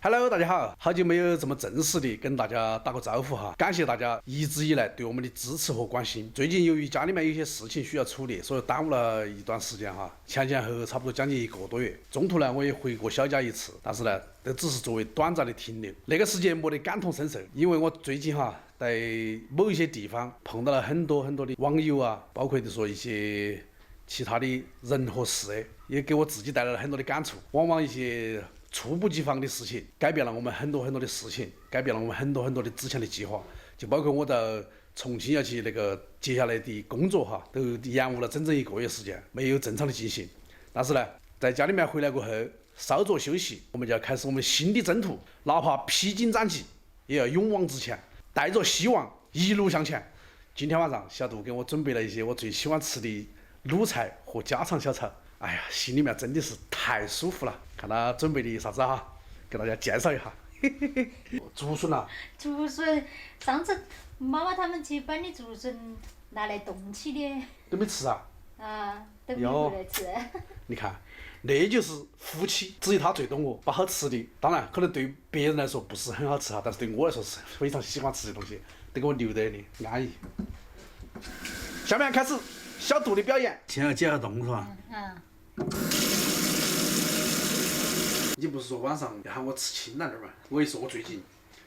Hello，大家好，好久没有这么正式的跟大家打个招呼哈，感谢大家一直以来对我们的支持和关心。最近由于家里面有些事情需要处理，所以耽误了一段时间哈，前后差不多将近1个多月。中途呢，我也回过小家一次，但是呢，都只是作为短暂的停留。那个时间没得感同身受，因为我最近哈在某一些地方碰到了很多的网友啊，包括就说一些其他的人和事，也给我自己带来了很多的感触。往往一些猝不及防的事情，改变了我们很多的事情，改变了我们很多的之前的计划，就包括我到重庆要去那个接下来的工作哈，都延误了整整1个月时间，没有正常的进行。但是呢，在家里面回来过后，稍作休息，我们就要开始我们新的征途，哪怕披荆斩棘，也要勇往直前，带着希望一路向前。今天晚上，小杜给我准备了一些我最喜欢吃的卤菜和家常小炒。哎呀，心里面真的是太舒服了。看他准备的啥子哈，给大家介绍一下。竹笋啊，竹笋，上次妈妈他们去把你竹笋拿来冻起的。都没吃啊？啊，都没回来吃。你看，那就是夫妻，只有他最懂我，把好吃的，当然可能对别人来说不是很好吃哈，但是对我来说是非常喜欢吃的东西，都给我留得的安逸。下面开始小杜的表演，先要解下冻是吧？你不是说晚上要喊我吃清淡点嘛？我一说我最近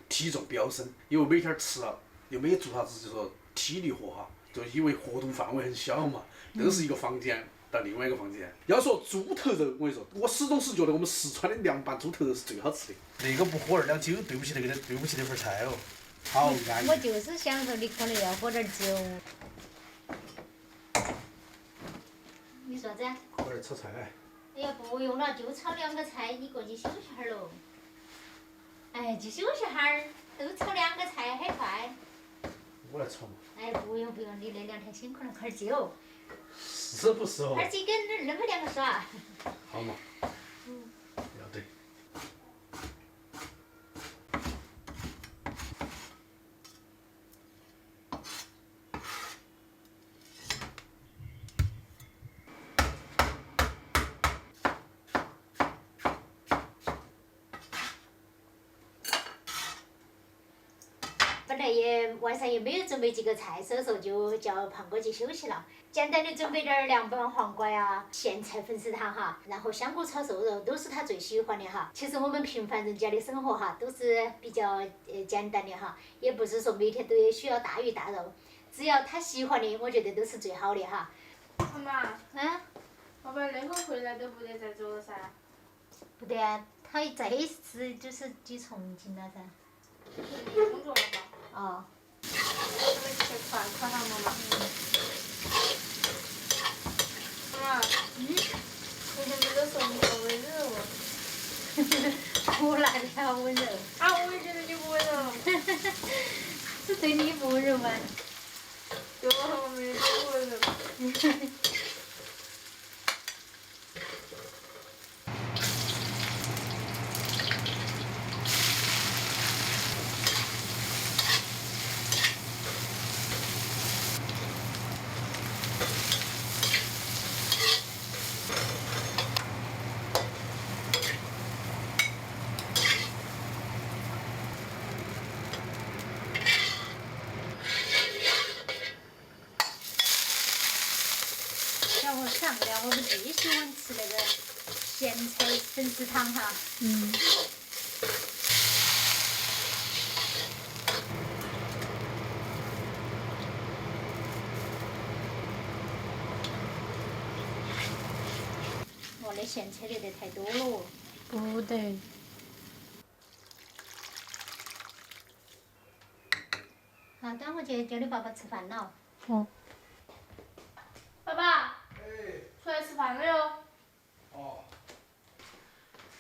体重飙升，因为每天吃了又没做啥子，就说体力活哈，就因为活动范围很小嘛，都是一个房间到另外一个房间。要说猪头肉，我跟你说，我始终是觉得我们四川的凉拌猪头肉是最好吃的。那个不喝2两酒，对不起那份菜哦，好安逸。我就是想说你可能要喝点酒。你说啥子？喝点炒菜。哎呀，不用了，就炒2个菜，你过去休息哈儿喽。哎，就休息哈儿，都炒2个菜，很快。我来炒嘛。哎，不用，你那2天辛苦了，喝点酒。是不是哦？喝点酒跟恁们2个耍。好嘛。要得。本来晚上也没有准备几个菜，所以说就叫胖哥去休息了。简单的准备点凉拌黄瓜呀、咸菜粉丝汤哈，然后香菇炒瘦肉都是他最喜欢的哈。其实我们平凡人家的生活哈，都是比较简单的哈，也不是说每天都需要大鱼大肉，只要他喜欢的，我觉得都是最好的哈。妈妈，爸爸那会儿回来都不得再做了噻？不得啊，他这一次就是去重庆了噻。工作了吧？哦。我们去看看他们嘛。妈妈。昨天没有说你好温柔。我哪里好温柔？啊，我也觉得你不温柔。是对你不温柔吗？对我没有多温柔。然后上了我们最喜欢吃那个咸菜粉丝汤哈。哦，那咸菜得太多了哦。不得。好，等会儿去叫你爸爸吃饭了。哦。爸爸。出来吃饭了哟。哦。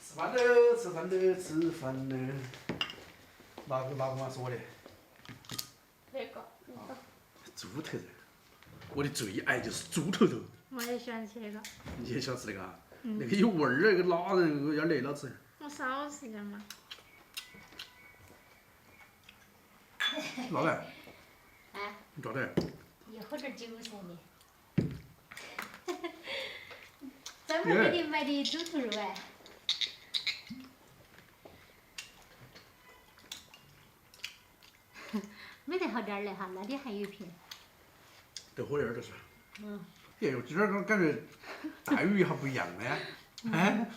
吃饭喽，吃饭喽。哪个嘛是我的？那个。猪头肉，我的最爱就是猪头肉。我也喜欢吃那个。你也喜欢吃那个啊？那个有味儿，那个哪人要累老子？我少吃点嘛。哪来？啊？你咋的？要喝点酒噻你。专门给你买的猪头肉哎。没得好点儿的哈，那里还有一瓶。得火眼就是。嗯。哎呦，今儿个感觉待遇一下不一样呢。哎。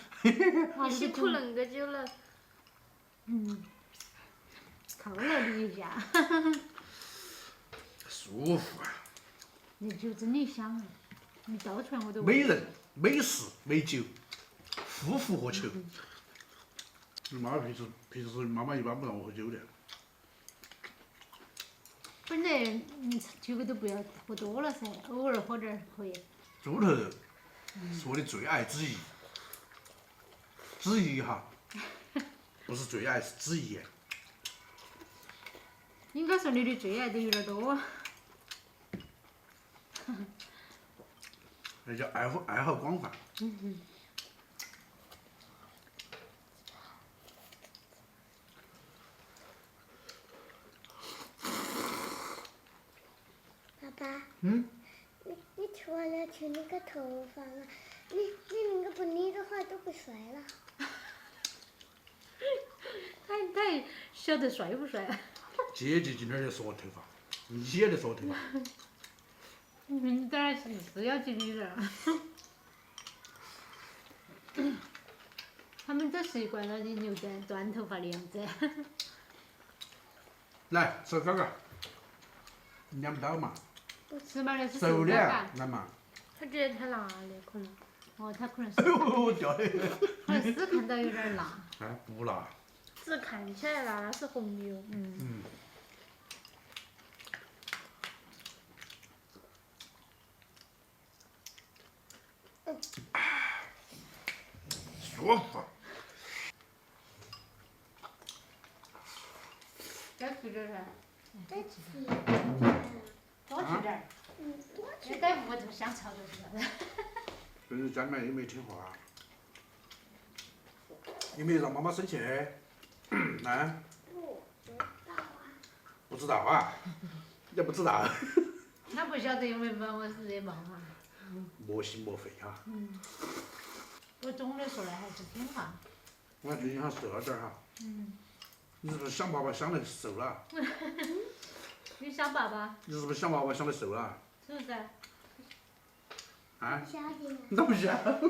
哇，辛苦恁个久了。犒劳你一下。舒服啊！那酒真的香啊！你倒出来我都。美人、美食、美酒，夫复何求？妈平时妈妈一般不让我喝酒的。本来酒都不要喝多了噻，偶尔喝点儿可以。猪头肉是我的最爱之一，之一哈，不是最爱是之一。应该说你的最爱都有点儿多。那叫爱好广泛。爸爸。嗯。你吃完了吹那个头发了，你那个不理的话都不帅了。他晓得帅不帅？姐姐今天就说我头发，你也得说我头发。你当然是要紧你点儿。他们都习惯了你留短头发的样子。来，手哥哥，两不到嘛？吃嘛那是熟的，吧？来嘛。他觉得太辣了，可能。哦，他可能哎是。呦，掉的。好像是看到有点儿辣。哎，不辣。只看起来辣，那是红油。舒服。再吃点噻。再吃。多吃点儿。多吃。你在屋头想吵就知道了。但是家里面又没听话，有没有让妈妈生气？来。不知道啊。也不知道。他不晓得有没有把我惹毛哈。莫心莫肺哈。我总的说来还是听话。我看最近还瘦了点儿哈。你是不是想爸爸想得瘦了？你想爸爸？你是不是想爸爸想得瘦了？是不是？啊？晓得。那不晓得。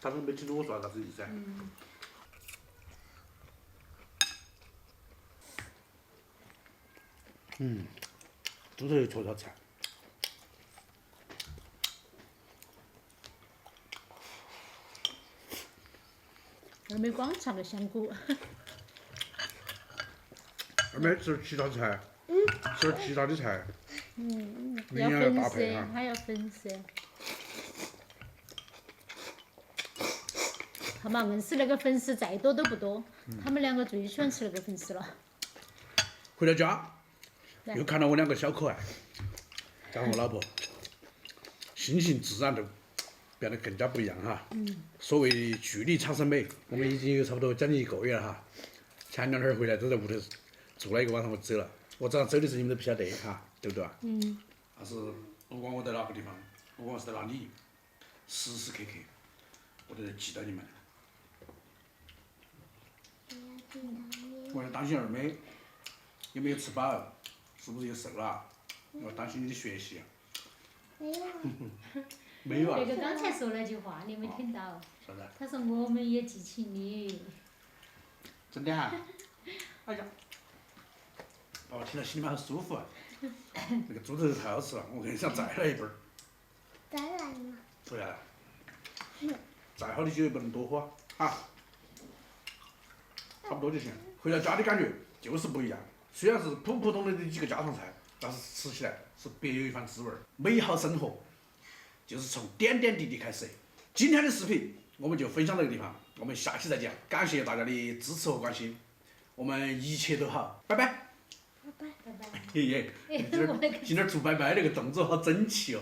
他说没听懂我说啥子意思啊？猪头搓炒菜。二妹光吃了香菇。二妹吃点其他菜。吃点其他的菜。要要粉丝，搭配哈。还要粉丝。看嘛，硬是那个粉丝再多都不多，他们两个最喜欢吃那个粉丝了。回到家，又看到我两个小可爱，加上我老婆，心情自然就变得更加不一样哈。所谓距离产生美，我们已经有差不多将近1个月了哈。前2天回来都在屋头住了1个晚上，我走了。我早上走的时候你们都不晓得哈，对不对啊？但是不管我在哪个地方，不管我是在哪里，时时刻刻我都在记到你们。我要担心二妹有没有吃饱，是不是又瘦了？我要担心你的学习。没有。没有啊那？个刚才说了句话，你没听到？啥子？他说我们也记起你。真的哈？哎呀，爸爸听了心里面好舒服啊！那个猪头肉太好吃了，我更想再来一份儿。再来嘛。不要了。再好的酒也不能多喝啊，差不多就行。回到家的感觉就是不一样，虽然是普普通通的几个家常菜，但是吃起来是别有一番滋味儿。美好生活就是从点点滴滴开始。今天的视频我们就分享到这个地方，我们下期再见。感谢大家的支持和关心，我们一切都好，拜拜。拜拜。拜拜。嘿嘿，今儿做拜拜那个动作好整齐哦。